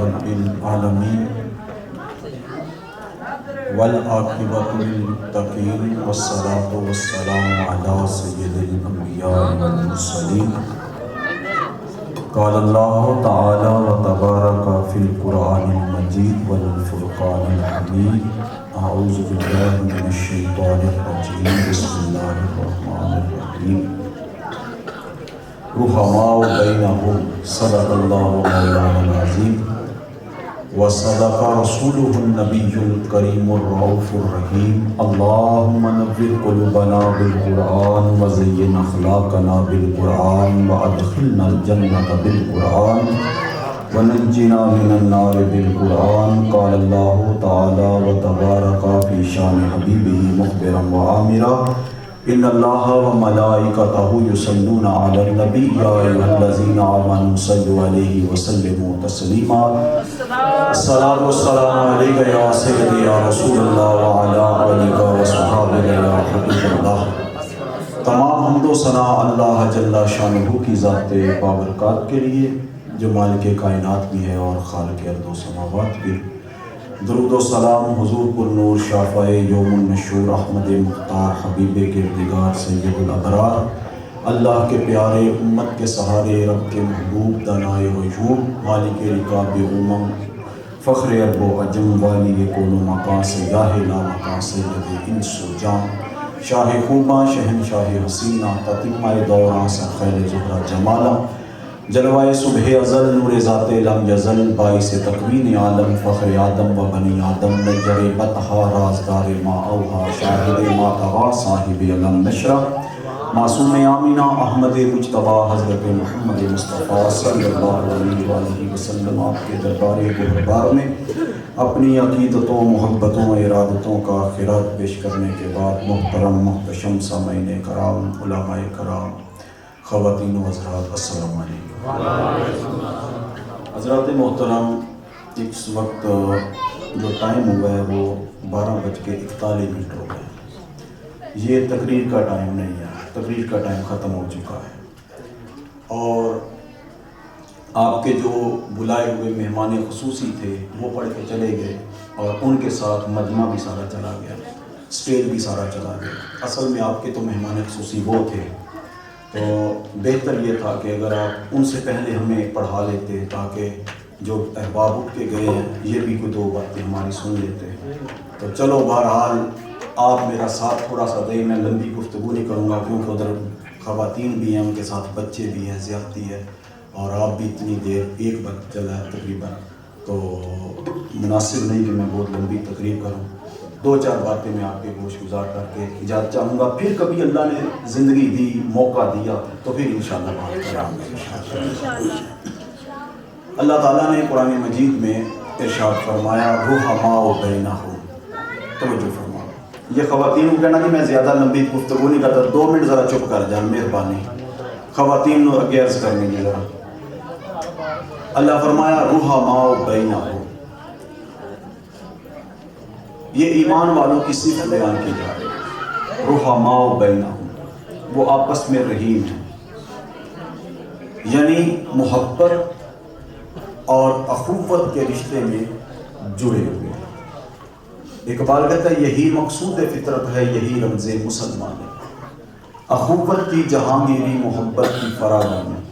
رب العالمین والعاقبۃ للمتقین والصلاۃ والسلام علی سید الانبیاء والمرسلین قال اللہ تعالی وتبارک فی القرآن المجید والفرقان الحمید اعوذ باللہ من الشیطان الرجیم بسم اللہ الرحمن الرحیم رحماء بینہم صدق اللہ مولانا العظیم وصدق رسولہ النبی الکریم الرؤوف الرحیم اللہم نور قلوبنا بالقرآن وزین اخلاقنا بالقرآن وادخلنا الجنۃ بالقرآن ونجنا من النار بالقرآن قال اللہ تعالی وتبارک فی شان حبیبہ مخبرا وعامرا ان اللہ وملائکتہ یصلون علی النبی یا ایھا الذین آمنوا صلوا علیہ وسلموا تسلیما الصلاۃ والسلام علیک یا سیدی یا رسول اللہ وعلی آلک وصحابک یا حبیب اللہ۔ تمام حمد و ثنا اللہ جل شانہ کی ذات بابرکات کے لیے جو مالک کائنات بھی ہے اور خالق ارض و سماوات بھی۔ درود و سلام حضور پر نور شافع یوم النشور احمد مختار حبیب کردگار سید الابرار اللہ کے پیارے امت کے سہارے رب کے محبوب دانائے وجوب مالک رکاب فخر ارب و عجم والی کون و مکان سیاہ لا مکان سید انس و جان شاہ خوباں شہنشاہ حسینہ تتمہ دوراں سرخیل زہرہ جمالہ جلوائے صبح ازل نور ذات لم یزل باعث تکوین عالم فخر آدم و بنی آدم نجر بطحا رازدار ما اوہا شاہد ما تغا صاحب علم نشرہ معصوم آمینہ احمد مجتبیٰ حضرت محمد مصطفیٰ صلی اللہ علیہ وآلہ وسلم آپ کے دربار گہربار میں اپنی عقیدتوں محبتوں ارادتوں کا خراج پیش کرنے کے بعد محترم محتشم سامعین کرام علماء کرام خواتین و حضرات السلام علیکم۔ حضرات محترم اس وقت جو ٹائم ہوا ہے وہ 12:41 ہو گئے۔ یہ تقریر کا ٹائم نہیں ہے، تقریر کا ٹائم ختم ہو چکا ہے اور آپ کے جو بلائے ہوئے مہمان خصوصی تھے وہ پڑھ کے چلے گئے اور ان کے ساتھ مجمع بھی سارا چلا گیا، اسٹیج بھی سارا چلا گیا۔ اصل میں آپ کے تو مہمان خصوصی وہ تھے، تو بہتر یہ تھا کہ اگر آپ ان سے پہلے ہمیں پڑھا لیتے تاکہ جو احباب اٹھ کے گئے ہیں یہ بھی کوئی 2 باتیں ہماری سن لیتے۔ تو چلو بہرحال آپ میرا ساتھ تھوڑا سا دیں، میں لمبی گفتگو نہیں کروں گا کیونکہ ادھر خواتین بھی ہیں، ان کے ساتھ بچے بھی ہیں، زیادتی ہے اور آپ بھی اتنی دیر 1 وقت چلا ہے تقریباً، تو مناسب نہیں کہ میں بہت لمبی تقریر کروں۔ 2-4 باتیں میں آپ کے گوش گزار کر کے اجازت چاہوں گا، پھر کبھی اللہ نے زندگی دی، موقع دیا تو پھر انشاءاللہ بات کریں گے۔ اللہ تعالیٰ نے قرآن مجید میں ارشاد فرمایا رحماء بینہم، توجہ فرماؤ۔ یہ خواتین کو کہنا کہ میں زیادہ لمبی گفتگو نہیں کرتا، 2 منٹ ذرا چپ کر جائیں مہربانی، خواتین کو آگے عرض کرنے کی ذرا۔ اللہ فرمایا رحماء بینہم، یہ ایمان والوں کی صفت بیان کی جا رہی ہے۔ رحماء بینہم، وہ آپس میں رحیم ہیں، یعنی محبت اور اخوت کے رشتے میں جڑے ہوئے ہیں۔ اقبال کہتا ہے یہی مقصود فطرت ہے، یہی رمز مسلمان ہے، اخوت کی جہانگیری محبت کی فراوانی،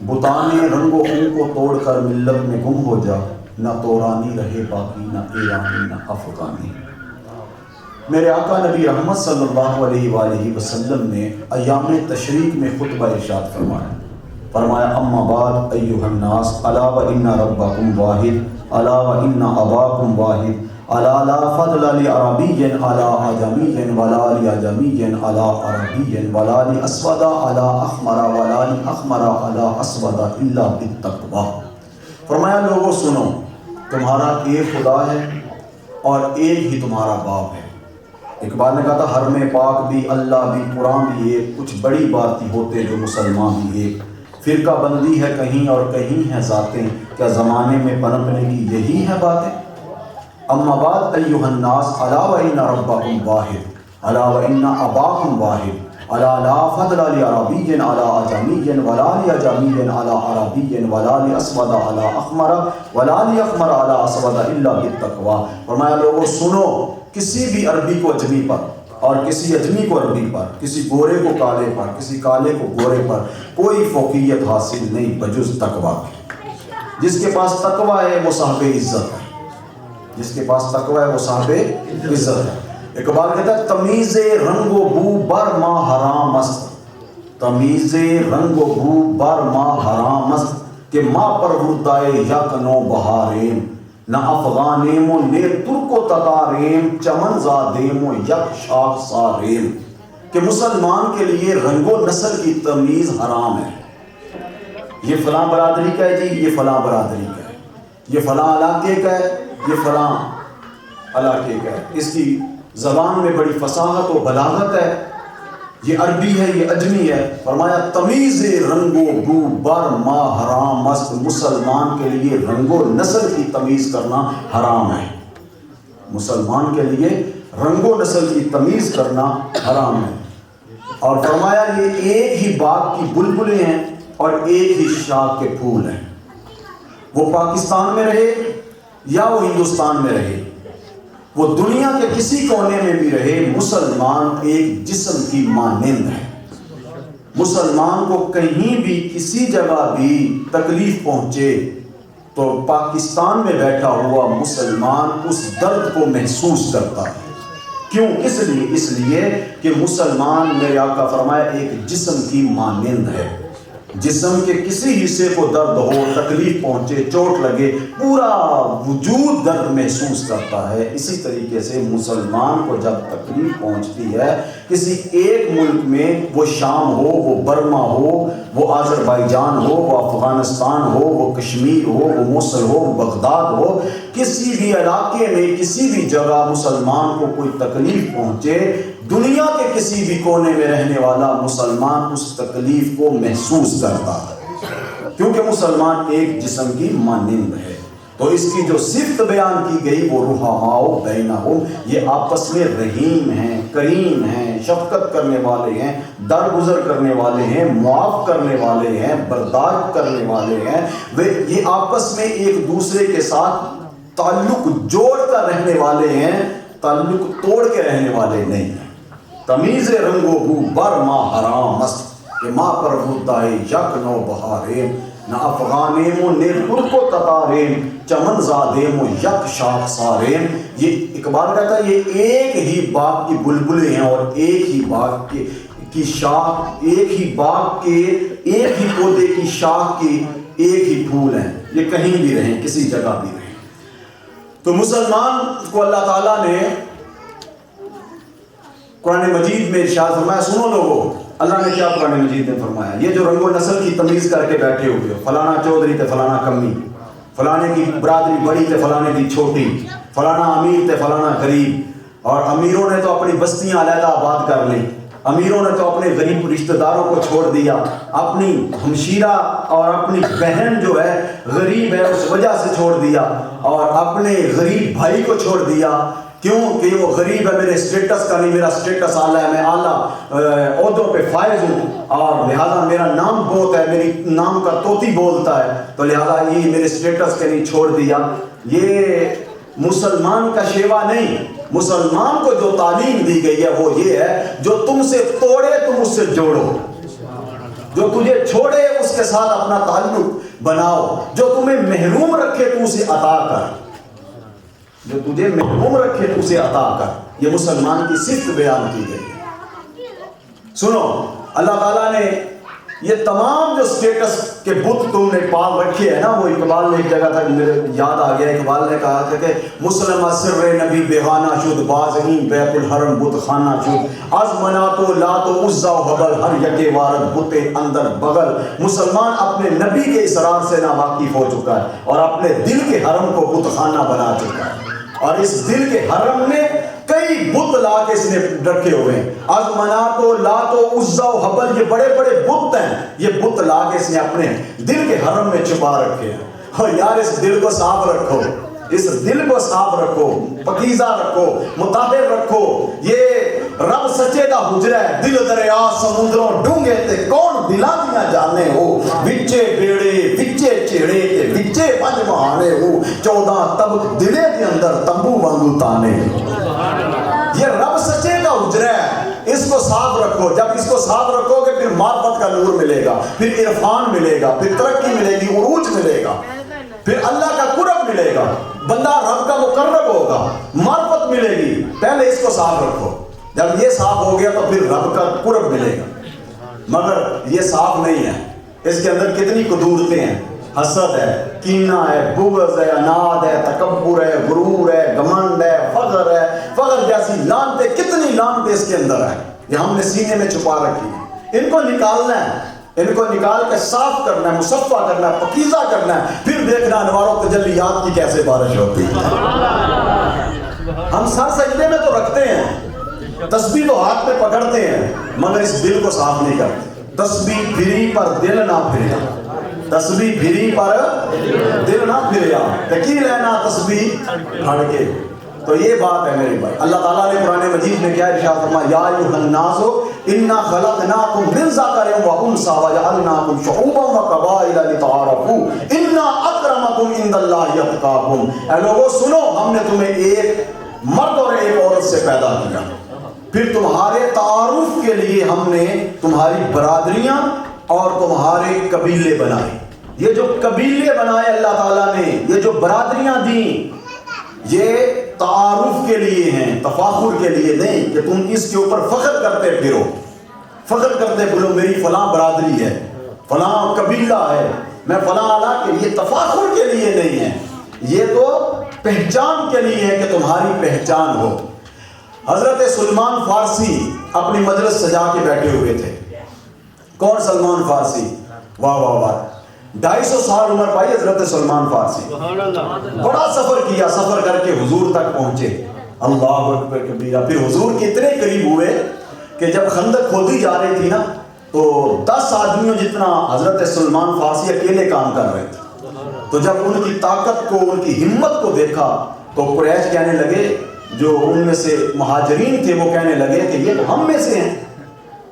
بتانے رنگ و خون کو توڑ کر ملت میں گم ہو جا، نہ تورانی رہے باقی نہ ایرانی نہ افغانی۔ میرے آقا نبی رحمت صلی اللہ علیہ وآلہ وسلم نے ایام تشریق میں خطبہ ارشاد فرمایا اما بعد ایھا الناس الا وان ربکم واحد الا وان اباکم واحد الا لا فضل لعربی علی عجمی ولا لعجمی علی عربی ولا لاسود علی احمر ولا لاحمر علی اسود الا بالتقوی۔ فرمایا لوگوں سنو، تمہارا ایک خدا ہے اور ایک ہی تمہارا باپ ہے۔ اقبال نے کہا تھا حرم پاک بھی، اللہ بھی، قرآن بھی ایک، کچھ بڑی بات ہی ہوتے جو مسلمان بھی ایک۔ فرقہ بندی ہے کہیں اور کہیں ہیں ذاتیں، کیا زمانے میں پنپنے کی یہی ہے باتیں؟ اما بعد ایھا الناس الا وان ربکم واحد الا وان اباکم واحد الا لا فضل لعربی علی اعجمی ولا لعجمی علی عربی ولا لاسود علی احمر ولا لاحمر علی اسود الا بالتقوی. فرمایا لوگوں سنو، کسی بھی عربی کو اجمی پر اور کسی اجمی کو عربی پر، کسی گورے کو کالے پر، کسی کالے کو گورے پر کوئی فوقیت حاصل نہیں بجز تقوی کی. جس کے پاس تقوی ہے وہ صاحب عزت ہے، جس کے پاس تقوی ہے وہ صاحب عزت ہے. اقبال کہتا ہے تمیز رنگ و بو بر ما حرام است، تمیز رنگ و بو بر ما حرام است کہ ما پروردائے یک نو بہاریم، نہ افغانیم و نے ترک و تتاریم چمن زادیم و یک شاخ ساریم. کہ مسلمان کے لیے رنگ و نسل کی تمیز حرام ہے. یہ فلاں برادری کا ہے جی، یہ فلاں برادری کا ہے، یہ فلاں علاقے کا ہے، یہ فلاں علاقے کا ہے. اس کی زبان میں بڑی فصاحت و بلاغت ہے، یہ عربی ہے، یہ اجمی ہے. فرمایا تمیز رنگ و بو بر ما حرام است، مسلمان کے لیے رنگ و نسل کی تمیز کرنا حرام ہے. مسلمان کے لیے رنگ و نسل کی تمیز کرنا حرام ہے. اور فرمایا یہ ایک ہی باغ کی بلبلیں ہیں اور ایک ہی شاخ کے پھول ہیں. وہ پاکستان میں رہے یا وہ ہندوستان میں رہے، وہ دنیا کے کسی کونے میں بھی رہے، مسلمان ایک جسم کی مانند ہے. مسلمان کو کہیں بھی کسی جگہ بھی تکلیف پہنچے تو پاکستان میں بیٹھا ہوا مسلمان اس درد کو محسوس کرتا ہے. کیوں؟ کس لیے؟ اس لیے کہ مسلمان میرے آقا فرمایا ایک جسم کی مانند ہے. جسم کے کسی حصے کو درد ہو، تکلیف پہنچے، چوٹ لگے، پورا وجود درد محسوس کرتا ہے. اسی طریقے سے مسلمان کو جب تکلیف پہنچتی ہے کسی ایک ملک میں، وہ شام ہو، وہ برما ہو، وہ آذربائیجان ہو، وہ افغانستان ہو، وہ کشمیر ہو، وہ موصل ہو، وہ بغداد ہو، کسی بھی علاقے میں کسی بھی جگہ مسلمان کو کوئی تکلیف پہنچے، دنیا کے کسی بھی کونے میں رہنے والا مسلمان اس تکلیف کو محسوس کرتا ہے، کیونکہ مسلمان ایک جسم کی مانند ہے. تو اس کی جو صفت بیان کی گئی وہ رحماء بینہم، یہ آپس میں رحیم ہیں، کریم ہیں، شفقت کرنے والے ہیں، درگزر کرنے والے ہیں، معاف کرنے والے ہیں، برداشت کرنے والے ہیں. یہ آپس میں ایک دوسرے کے ساتھ تعلق جوڑ کر رہنے والے ہیں، تعلق توڑ کے رہنے والے نہیں ہیں. تمیز رنگ و بو بر ما حرام است کہ ما پروردائے یک نو بہاریم، نہ افغانیم و نے ترک و تتاریم چمن زادیم و یک شاخ ساریم. یہ اقبال کہتا ہے یہ ایک ہی باغ کی بلبلیں ہیں اور ایک ہی باغ کی شاخ، ایک ہی باغ کے ایک ہی پودے کی شاخ کے ایک ہی پھول ہیں. یہ کہیں بھی رہیں، کسی جگہ بھی رہیں. تو مسلمان کو اللہ تعالیٰ نے قرآن مجید میں ارشاد فرمایا، سنو لوگو، اللہ نے کیا قرآن مجید میں فرمایا. یہ جو رنگ و نسل کی تمیز کر کے بیٹھے ہوئے ہو، فلانا چودھری تھے فلانا کمی، فلانے کی برادری بڑی تھے فلانے کی چھوٹی، فلانا امیر تھے فلانا غریب، اور امیروں نے تو اپنی بستیاں علیحدہ آباد کر لی، امیروں نے تو اپنے غریب رشتہ داروں کو چھوڑ دیا، اپنی ہمشیرہ اور اپنی بہن جو ہے غریب ہے اس وجہ سے چھوڑ دیا، اور اپنے غریب بھائی کو چھوڑ دیا. کیوں کہ وہ غریب ہے، میرے سٹیٹس کا نہیں، میرا سٹیٹس اعلیٰ ہے، میں اعلیٰ عہدوں پہ فائز ہوں، اور لہذا میرا نام بہت ہے، میری نام کا طوطی بولتا ہے، تو لہذا یہ میرے سٹیٹس کے نہیں چھوڑ دیا. یہ مسلمان کا شیوا نہیں. مسلمان کو جو تعلیم دی گئی ہے وہ یہ ہے، جو تم سے توڑے تم اس سے جوڑو، جو تجھے چھوڑے اس کے ساتھ اپنا تعلق بناؤ، جو تمہیں محروم رکھے تو اسے عطا کر، جو تجھے محروم رکھے تو اسے عطا کر. یہ مسلمان کی صفت بیان کی گئی. سنو، اللہ تعالیٰ نے یہ تمام جو سٹیٹس کے بت تم نے پال رکھے ہیں نا، وہ اقبال نے ایک جگہ تھا میرے یاد آ گیا، اقبال نے کہا تھا کہ مسلم سر نبی بہانہ شد، بازہیں بیت الحرم بت خانہ شد، از منات و لات و عزا و حبل ہر یکے وارد بت اندر بغل. مسلمان اپنے نبی کے اسرار سے ناواقف ہو چکا ہے اور اپنے دل کے حرم کو بت خانہ بنا چکا ہے، اور اس دل کے حرم میں کئی بت لا کے اس نے رکھے ہوئے ہیں. از منات و لات و عزا و حبل، یہ بڑے بڑے بت ہیں، یہ بت لا کے اس نے اپنے دل کے حرم میں چھپا رکھے ہیں. اور یار اس دل کو صاف رکھو، اس دل کو صاف رکھو، پاکیزہ رکھو، مطہر رکھو. یہ رب سچے دا حجرہ ہے. دل دریا سمندروں ڈونگے تے کون دلاں دیاں جانے ہو. وچے بیڑے وچے چیڑے تے وچے پنج مہانے ہو. 14 طبق دلے دے اندر تمبو وانگو تانے. یہ رب سچے کا حجرہ ہے. اس کو صاف رکھو. جب اس کو صاف رکھو گے پھر معرفت کا نور ملے گا، پھر عرفان ملے گا، پھر ترقی ملے گی، عروج ملے گا، پھر اللہ کا قرب ملے گا، بندہ رب کا مقرب ہوگا، معرفت ملے گی. پہلے اس کو صاف رکھو. جب یہ صاف ہو گیا تو پھر رب کا قرب ملے گا. مگر یہ صاف نہیں ہے. اس کے اندر کتنی قدورتیں ہیں. حسد ہے، کینہ ہے، بغض ہے، اناد ہے، تکبر ہے، غرور ہے، گھمنڈ ہے، فخر ہے. فخر جیسی لعنتیں، کتنی لعنتیں اس کے اندر ہیں. یہ ہم نے سینے میں چھپا رکھی ہیں. ان کو نکالنا ہے. ان کو نکال کے صاف کرنا ہے، مصفہ کرنا ہے، پاکیزہ کرنا ہے. پھر دیکھنا انوار و تجلیات کی کیسے بارش ہوتی ہے. ہم سر سجدے میں تو رکھتے ہیں، تسبیح تو ہاتھ میں پکڑتے ہیں، مگر اس دل کو صاف نہیں کرتے. تسبیح پھری پر دل نہ پھریا. تسبیح پھری پر دل نہ پھریا. تکی لینا تسبیح پھڑ کے. تو یہ بات ہے میرے بھائی. اللہ تعالیٰ نے قرآن مجید میں کیا ارشاد فرمایا؟ یا ایھا الناس انا خلقناکم من ذکر و انثی وجعلناکم شعوبا وقبائل لتعارفوا ان اکرمکم عند اللہ اتقاکم. اے لوگوں سنو، ہم نے تمہیں ایک مرد اور ایک عورت سے پیدا کیا، پھر تمہارے تعارف کے لیے ہم نے تمہاری برادریاں اور تمہارے قبیلے بنائے. یہ جو قبیلے بنائے اللہ تعالیٰ نے، یہ جو برادریاں دیں، یہ تعارف کے لیے ہیں، تفاخر کے لیے نہیں کہ تم اس کے اوپر فخر کرتے پھرو. فخر کرتے پھرو میری فلاں برادری ہے، فلاں قبیلہ ہے، میں فلاں علاقے. یہ تفاخر کے لیے نہیں ہے، یہ تو پہچان کے لیے ہے کہ تمہاری پہچان ہو. حضرت سلمان فارسی اپنی مجلس سجا کے بیٹھے ہوئے تھے. کون سلمان فارسی؟ واہ واہ واہ. 250 سال عمر پائی حضرت سلمان فارسی. بڑا سفر کیا، سفر کر کے حضور تک پہنچے. اللہ اکبر کبیرہ. پھر حضور کے اتنے قریب ہوئے کہ جب خندق کھودی جا رہی تھی نا تو 10 آدمیوں جتنا حضرت سلمان فارسی اکیلے کام کر رہے تھے. تو جب ان کی طاقت کو، ان کی ہمت کو دیکھا تو قریش کہنے لگے، جو ان میں سے مہاجرین تھے وہ کہنے لگے کہ یہ تو ہم میں سے ہیں.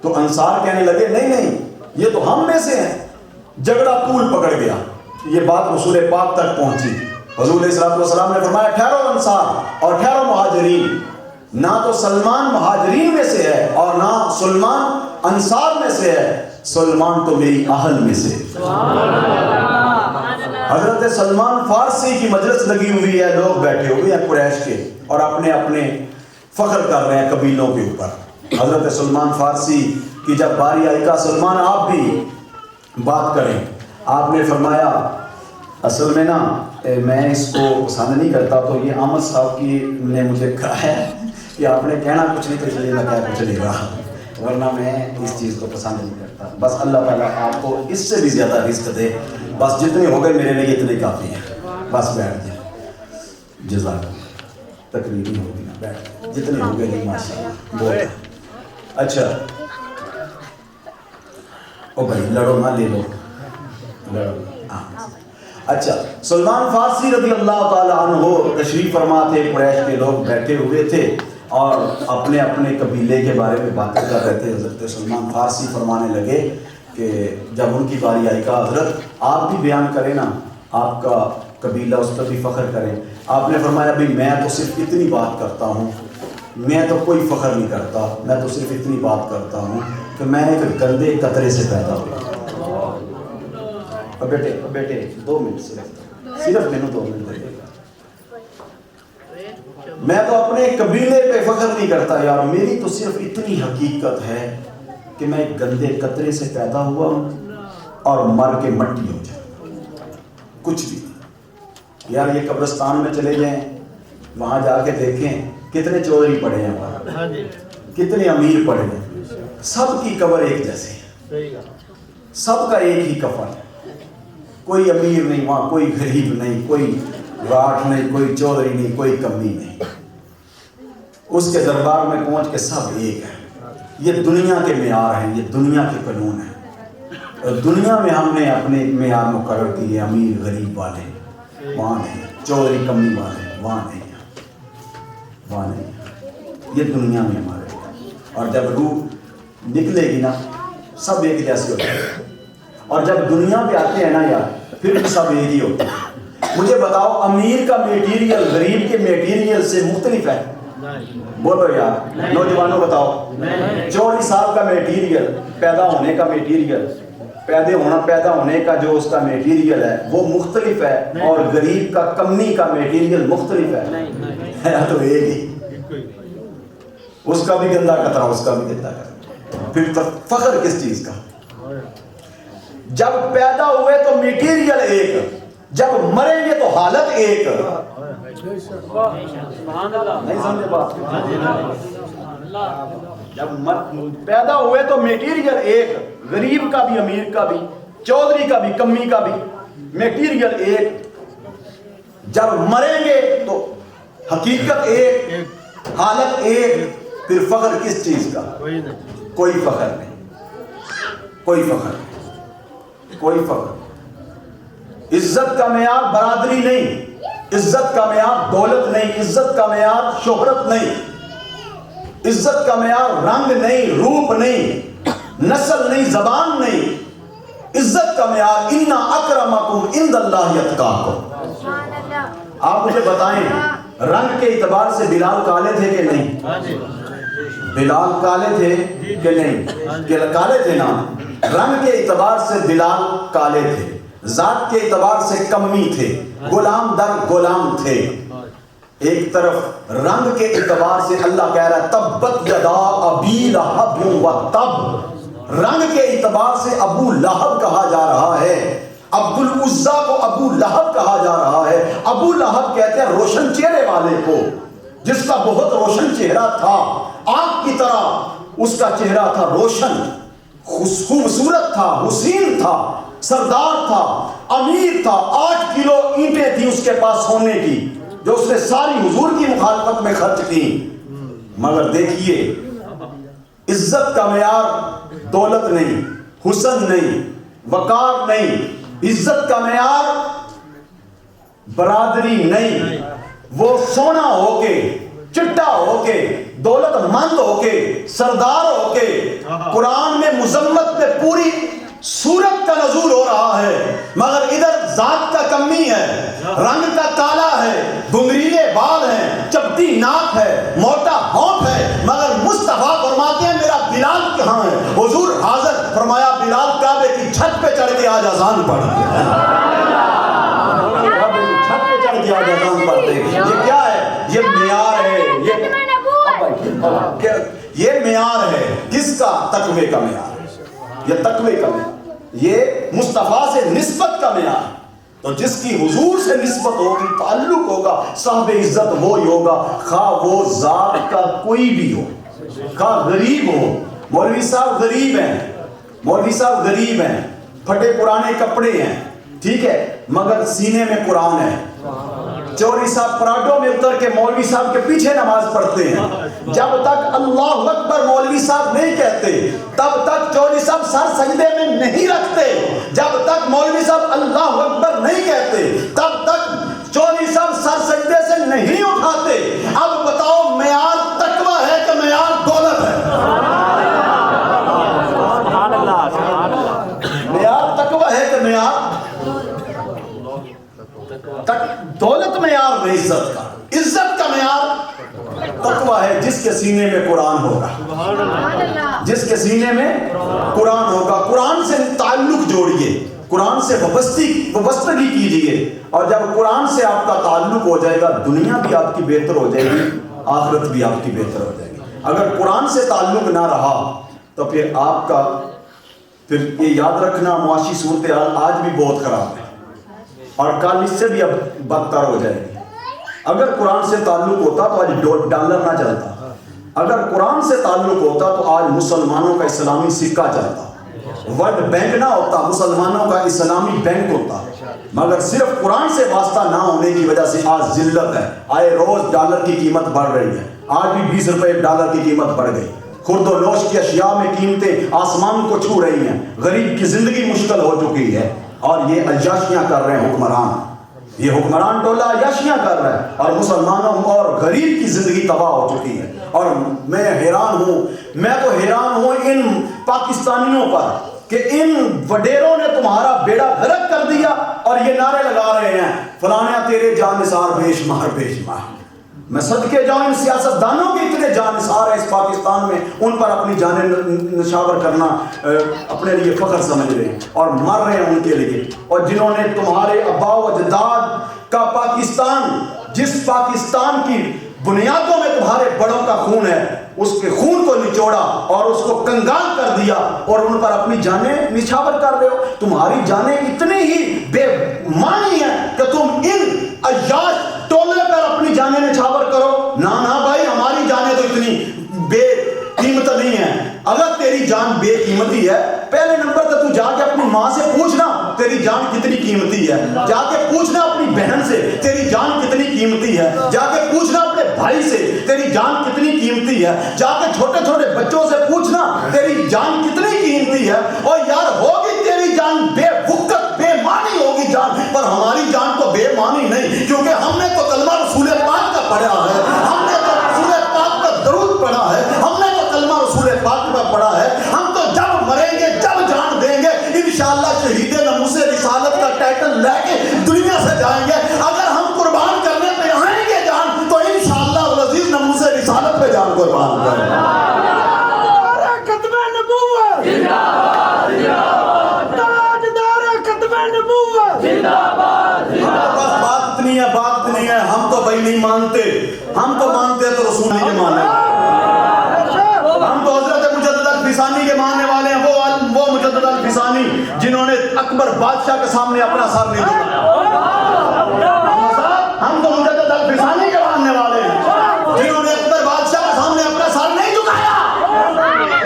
تو انصار کہنے لگے نہیں نہیں، یہ تو ہم میں سے ہیں. جھگڑا طول پکڑ گیا. یہ بات رسول پاک تک پہنچی. حضور علیہ الصلوۃ والسلام نے فرمایا ٹھہرو انصار اور ٹھہرو مہاجرین. نہ تو سلمان مہاجرین میں سے ہے اور نہ سلمان انصار میں سے ہے، سلمان تو میری اہل میں سے. حضرت سلمان فارسی کی مجلس لگی ہوئی ہے، لوگ بیٹھے ہوئے ہیں قریش کے اور اپنے اپنے فخر کر رہے ہیں قبیلوں کے اوپر. حضرت سلمان فارسی کی جب باری آئی کہا سلمان آپ بھی بات کریں. آپ نے فرمایا اصل میں نا میں اس کو پسند نہیں کرتا، تو یہ احمد صاحب کی نے مجھے کہا ہے کہ آپ نے کہنا کچھ نہیں تو چلیے نہ کہا کچھ نہیں رہا، ورنہ میں اس چیز کو پسند نہیں کرتا. بس اللہ تعالیٰ آپ کو اس سے بھی زیادہ رزق دے. بس جتنے ہو گئے میرے لیے اتنے کافی ہیں. بس بیٹھ جائیں. جزاک اللہ. تقریر نہیں ہوگی نا، بیٹھ جتنے ہو گئے نہیں ماشاء اللہ. اچھا او بھائی لڑو نہ، لے لو لڑو. اچھا سلمان فارسی رضی اللہ تعالیٰ عنہ تشریف فرما تھے. قریش کے لوگ بیٹھے ہوئے تھے اور اپنے اپنے قبیلے کے بارے میں باتیں کر رہے تھے. حضرت سلمان فارسی فرمانے لگے کہ جب ان کی باری آئی کہا حضرت آپ بھی بیان کریں نا، آپ کا قبیلہ اس پر بھی فخر کریں. آپ نے فرمایا بھائی میں تو صرف اتنی بات کرتا ہوں، میں تو کوئی فخر نہیں کرتا، میں تو صرف اتنی بات کرتا ہوں کہ میں ایک گندے قطرے سے پیدا ہوا. بیٹے 2 منٹ صرف میں 2 منٹ دے گا. میں تو اپنے قبیلے پہ فخر نہیں کرتا یار، میری تو صرف اتنی حقیقت ہے کہ میں ایک گندے قطرے سے پیدا ہوا ہوں اور مر کے مٹی ہو جاؤں. کچھ بھی یار. یہ قبرستان میں چلے جائیں، وہاں جا کے دیکھیں کتنے چودھری پڑے ہیں وہاں، کتنے امیر پڑے ہیں. سب کی قبر ایک جیسی ہے، سب کا ایک ہی کفن ہے. کوئی امیر نہیں وہاں، کوئی غریب نہیں، کوئی راٹھ نہیں، کوئی چودھری نہیں، کوئی کمی نہیں. اس کے دربار میں پہنچ کے سب ایک ہے. یہ دنیا کے معیار ہیں، یہ دنیا کے قانون ہیں. دنیا میں ہم نے اپنے معیار مقرر کیے، امیر غریب والے، وہاں نہیں. چودھری کمی والے وہاں نہیں ہیں، وہاں نہیں ہیں، یہ دنیا میں ہمارے، اور جب روح نکلے گی نا سب ایک جیسے ہوتے ہیں، اور جب دنیا پہ آتے ہیں نا یار پھر بھی سب ایک ہی ہوتے ہیں۔ مجھے بتاؤ امیر کا میٹیریل غریب کے میٹیریل سے مختلف ہے؟ بولو یار نوجوانوں بتاؤ، 24 سال کا میٹیریل، پیدا ہونے کا میٹیریل، پیدا ہونے کا جو اس کا میٹیریل ہے وہ مختلف ہے، اور غریب کا کمی کا میٹیریل مختلف ہے تو ایک ہی، اس کا بھی گندا قطرہ اس کا بھی گندا قطرہ، پھر تو فخر کس چیز کا؟ جب پیدا ہوئے تو میٹیریل ایک، جب مریں گے تو حالت ایک، نہیں سمجھے بات؟ جب پیدا ہوئے تو میٹیریل ایک، غریب کا بھی امیر کا بھی، چودھری کا بھی کمی کا بھی میٹیریل ایک، جب مریں گے تو حقیقت ایک، حالت ایک، پھر فخر کس چیز کا؟ کوئی فخر نہیں، کوئی فخر نہیں، کوئی فخر نہیں۔ عزت کا معیار برادری نہیں، عزت کا معیار دولت نہیں، عزت کا معیار شہرت نہیں، عزت کا معیار رنگ نہیں، روپ نہیں، نسل نہیں، زبان نہیں، عزت کا معیار ان اکرمکم عند اللہ اتقاکم۔ آپ مجھے بتائیں رنگ کے اعتبار سے بلال کالے تھے کہ نہیں؟ بلال کالے تھے کہ نہیں؟ کہ کالے تھے نا؟ رنگ کے اعتبار سے بلال کالے تھے، ذات کے اعتبار سے کمی تھے، غلام در غلام تھے۔ ایک طرف رنگ کے اعتبار سے اللہ کہہ رہا ہے تبت یدا ابی لہب وتب، رنگ کے اعتبار سے ابو لہب کہا جا رہا ہے، عبد العزیٰ کو ابو لہب کہا جا رہا ہے۔ ابو لہب کہتے ہیں روشن چہرے والے کو، جس کا بہت روشن چہرہ تھا، آگ کی طرح اس کا چہرہ تھا، روشن، خوبصورت تھا، حسین تھا، سردار تھا، امیر تھا، 8 کلو اینٹیں تھی اس کے پاس سونے کی جو اس نے ساری حضور کی مخالفت میں خرچ کی۔ مگر دیکھیے عزت کا معیار دولت نہیں، حسن نہیں، وقار نہیں، عزت کا معیار برادری نہیں، وہ سونا ہو کے، چٹا ہو کے، دولت مند ہو کے، سردار ہو کے۔ قرآن میں مذمت پہ پوری صورت کا نزول ہو رہا ہے، مگر ادھر ذات کا کمی ہے، رنگ کا کالا ہے، گنگریلے بال ہیں، چپٹی ناک ہے، موٹا ہونٹ ہے، مگر مصطفیٰ فرماتے ہیں میرا بلال کہاں ہے؟ حضور حاضر فرمایا بلال کعبے کی چھت پہ چڑھ کے آج اذان پڑھ دے، چھت پہ چڑھ کے آج اذان پڑھ دے۔ یہ کیا ہے؟ یہ معیار ہے، یہ معیار ہے کس کا؟ تقوی کا معیار، یہ تقوی کا معیار، یہ مصطفیٰ سے نسبت کا معیار۔ تو جس کی حضور سے نسبت ہوگی، تعلق ہوگا، صاحب عزت وہی ہوگا، خواہ وہ ذات کا کوئی بھی ہو، خواہ غریب ہو۔ مولوی صاحب غریب ہیں، مولوی صاحب غریب ہیں، پھٹے پرانے کپڑے ہیں، ٹھیک ہے، مگر سینے میں قرآن ہے۔ چوری صاحب پراڈو میں اتر کے مولوی صاحب کے پیچھے نماز پڑھتے ہیں، جب تک اللہ اکبر مولوی صاحب نہیں کہتے تب تک چوری صاحب سر سجدے میں نہیں رکھتے، جب تک مولوی صاحب اللہ اکبر نہیں کہتے تب تک چوری صاحب سر سجدے سے نہیں اٹھاتے۔ اب بتاؤ معیار تقویٰ ہے کہ معیار دولت ہے؟ معیار تقویٰ ہے کہ معیار دولت؟ معیار نہیں عزت کا، عزت کا معیار تقویٰ ہے جس کے سینے میں قرآن ہوگا، جس کے سینے میں قرآن ہوگا۔ قرآن سے تعلق جوڑیے، قرآن سے وابستگی کیجئے، اور جب قرآن سے آپ کا تعلق ہو جائے گا دنیا بھی آپ کی بہتر ہو جائے گی، آخرت بھی آپ کی بہتر ہو جائے گی۔ اگر قرآن سے تعلق نہ رہا تو پھر آپ کا، پھر یہ یاد رکھنا معاشی صورتحال آج بھی بہت خراب ہے اور کل اس سے بھی اب بدتر ہو جائے گی۔ اگر قرآن سے تعلق ہوتا تو آج ڈالر نہ چلتا، اگر قرآن سے تعلق ہوتا تو آج مسلمانوں کا اسلامی سکہ چلتا، ورلڈ بینک نہ ہوتا، مسلمانوں کا اسلامی بینک ہوتا، مگر صرف قرآن سے واسطہ نہ ہونے کی وجہ سے آج ذلت ہے۔ آئے روز ڈالر کی قیمت بڑھ رہی ہے، آج بھی 20 روپے ڈالر کی قیمت بڑھ گئی، خرد و نوش کی اشیاء میں قیمتیں آسمان کو چھو رہی ہیں، غریب کی زندگی مشکل ہو چکی ہے، اور یہ عیاشیاں کر رہے ہیں حکمران، یہ حکمران ٹولہ عیاشیاں کر رہا ہے اور مسلمانوں اور غریب کی زندگی تباہ ہو چکی ہے. اور میں تو حیران ہوں ان پاکستانیوں پر کہ ان وڈیروں نے تمہارا بیڑا غرق کر دیا اور یہ نعرے لگا رہے ہیں فلانا تیرے جانثار بے شمار بے شمار. میں صدقے جاؤں ان سیاست دانوں کے اتنے جانثار ہیں اس پاکستان میں، ان پر اپنی جانیں نشاور کرنا اپنے لیے فخر سمجھ رہے ہیں اور مر رہے ہیں ان کے لیے. اور جنہوں نے تمہارے آباء و اجداد کا پاکستان، جس پاکستان کی بنیادوں میں تمہارے بڑوں کا خون ہے، اس کے خون کو نچوڑا اور اس کو کنگال کر دیا اور ان پر اپنی جانیں نچھاور کر رہے ہو. تمہاری جانیں اتنی ہی بے معنی ہیں کہ تم ان عیاش ٹولے پر اپنی جانیں نچھاور کرو. نہ بھائی، ہماری جانیں تو اتنی بے قیمت نہیں ہے. اگر تیری جان بے قیمتی ہے، پہلے نمبر تو جا کے اپنی ماں سے پوچھنا تیری جان کتنی قیمتی ہے. جا کے پوچھنا اپنی بہن سے تیری جان کتنی قیمتی ہے. جا کے پوچھنا اپنے بھائی سے تیری جان کتنی قیمتی ہے. جا کے چھوٹے چھوٹے بچوں سے پوچھنا تیری جان کتنی قیمتی ہے. اور یار ہوگی تیری جان بے وقت بے معنی ہوگی جان، پر ہماری جان تو بے معنی نہیں، کیونکہ ہم نے تو کلمہ رسول پاک کا پڑھا ہے، ہم نے تو رسول پاک کا درود پڑھا ہے، ہم نے تو کلمہ رسول پاک کا پڑھا ہے. ہم تو جب مریں گے، جب جان دیں گے، انشاءاللہ شہید ناموس رسالت کا ٹائٹل لے کے دنیا سے جائیں گے. اگر ہم قربان کرنے پہ آئیں گے جان، تو انشاءاللہ العزیز ناموس رسالت پہ جان قربان کریں گے. ختم نبوت زندہ باد، تاجدار ختم نبوت زندہ باد. بس بات اتنی ہے. ہم تو بھائی نہیں مانتے، ہم تو مانتے تو رسول نہیں مانے. ہم تو حضرت مجدد الفسانی کے ماننے والے ہیں. وہ مجدد الفسانی جنہوں نے اکبر بادشاہ کے سامنے اپنا سر نہیں جھکایا. ہم تو مجدد الفسانی کے ماننے والے ہیں جنہوں نے اکبر بادشاہ کے سامنے اپنا سر نہیں جھکایا.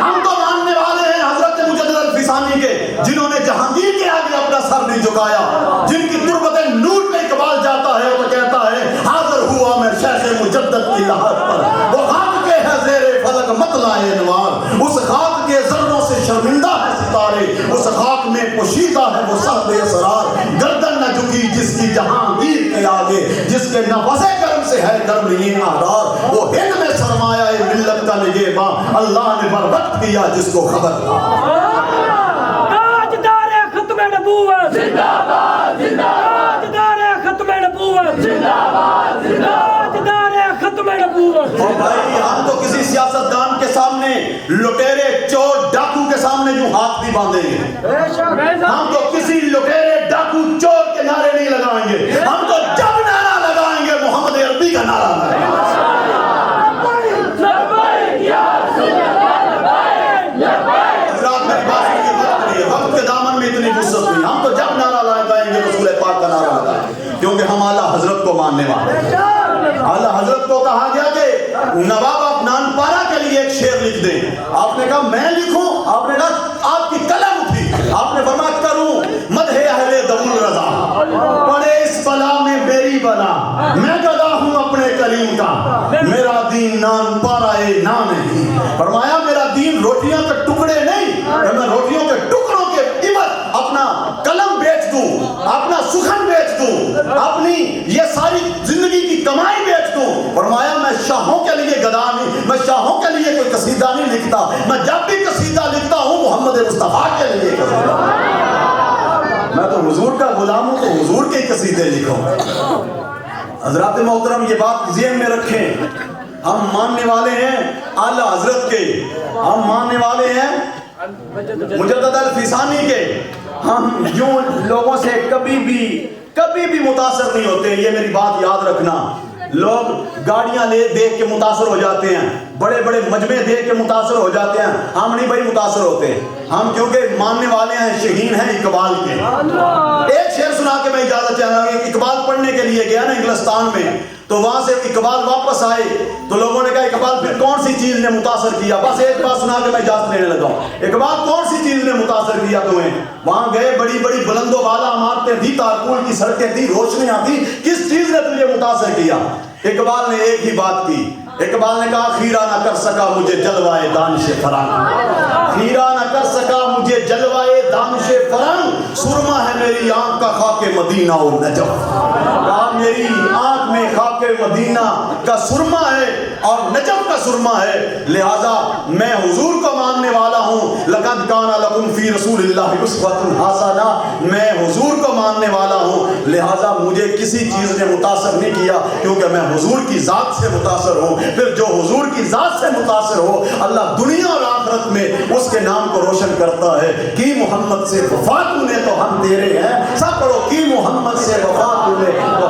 ہم تو ماننے والے ہیں حضرت مجدد الفسانی کے جنہوں نے جہانگیر کے آگے اپنا سر نہیں جھکایا، جن کی تربت نور پہ اقبال جاتا ہے تو کہتا ہے حاضر ہوا میں شیخ مجدد کی لحد پر، وہ خاک کے ہے زیر فلک مطلع انوار، اس خاک کے ذروں سے شرمندہ ہے ستارے، اس خاک میں پوشیدہ ہے وہ صحب اسرار، گردن نہ جھکی جس کی جہانگیر کے آگے، جس کے نفس کرم سے ہے گرمین احرار، وہ ہند میں سرمایہ ملت کا نگہباں، اللہ نے بر وقت کیا جس کو خبر تھا. تاجدار ختم نبوت زندہ باد، تاجدار ختم نبوت زندہ باد، تاجدار ختم نبوت. اور بھائی ہم تو کسی سیاستدان کے سامنے، لٹیرے چور ڈاکو کے سامنے جو ہاتھ نہیں باندھیں گے. ہم تو کسی لٹیرے ڈاکو چور کے نعرے نہیں لگائیں گے. ہم تو جب نعرہ لگائیں گے محمد عربی کا نعرہ لگائیں گے. وقت کے دامن میں اتنی وسعت نہیں. ہم تو جب نعرہ لگائیں گے رسول پاک کا نعرہ لگائیں گے، کیونکہ ہم اعلیٰ حضرت کو ماننے والے ہیں. اعلیٰ حضرت کو کہا گیا کہ نواب آپ نان پارا کے لیے ایک شعر لکھ دیں. آپ نے کہا میں لکھوں؟ آپ نے کہا آپ کی قلم اٹھی. آپ نے فرمایا کروں مدح اہل دول رضا، پڑے اس بلا میں میری بلا، میں گدا ہوں اپنے کریم کا، میرا دین نان پارا نام نہیں. فرمایا میرا دین روٹیوں کے ٹکڑے نہیں کہ میں روٹیوں کے ٹکڑوں کے عوض اپنا قلم بیچ دوں، اپنا سخن بیچ دوں، اپنی یہ ساری زندگی کی کمائی بیچ دوں. فرمایا میں شاہوں کے لیے گدا نہیں، میں شاہوں کے لیے کوئی قصیدہ نہیں لکھتا. میں جب بھی قصیدہ لکھتا ہوں محمد مصطفیٰ کے لیے قصیدہ. میں تو حضور کا غلام ہوں تو حضور کے قصیدے لکھوں. حضرات محترم یہ بات ذہن میں رکھیں. ہم ماننے والے ہیں اعلیٰ حضرت کے، ہم ماننے والے ہیں مجدد الفسانی کے. ہم یوں لوگوں سے کبھی بھی متاثر نہیں ہوتے. یہ میری بات یاد رکھنا. لوگ گاڑیاں دیکھ کے متاثر ہو جاتے ہیں، بڑے بڑے مجمع دیکھ کے متاثر ہو جاتے ہیں. ہم نہیں بھائی متاثر ہوتے. ہم کیونکہ ماننے والے ہیں، شہین ہیں اقبال کے. ایک شعر سنا کے میں اجازت چاہتا ہوں. اقبال پڑھنے کے لیے گیا نا انگلستان میں، تو وہاں سے اقبال واپس آئے تو لوگوں نے کہا اقبال پھر کون سی چیز نے متاثر کیا؟ بس ایک بات سنا کے میں اجازت لینے لگا ہوں. اقبال کون سی چیز نے متاثر کیا تمہیں؟ وہاں گئے، بڑی بڑی بلند و بالا عمارتیں تھی، تارکول کی سڑکیں تھی، روشنیاں تھی. کس چیز نے تجھے متاثر کیا؟ اقبال نے ایک ہی بات کی. اقبال نے کہا خیرہ نہ کر سکا مجھے جلوائے دانش فراق، خیرہ نہ کر سکا مجھے جلوائے دانش فرنگ، سرما ہے میری آنکھ کا خاک مدینہ و نجف. کہا میری آنکھ میں خاک مدینہ کا سرما ہے اور نجف کا سرما ہے، لہذا میں حضور کو ماننے والا ہوں. لقد کان لکم فی رسول اللہ اسوۃ حسنہ، میں حضور کو ماننے والا ہوں، لہذا مجھے کسی چیز نے متاثر نہیں کیا کیونکہ میں حضور کی ذات سے متاثر ہوں. پھر جو حضور کی ذات سے متاثر ہو، اللہ دنیا اور آخرت میں اس کے نام کو روشن کرتا ہے. کی محمد سے وفا تو نے تو ہم تیرے ہیں، سب پڑھو کی محمد سے وفا تو نے تو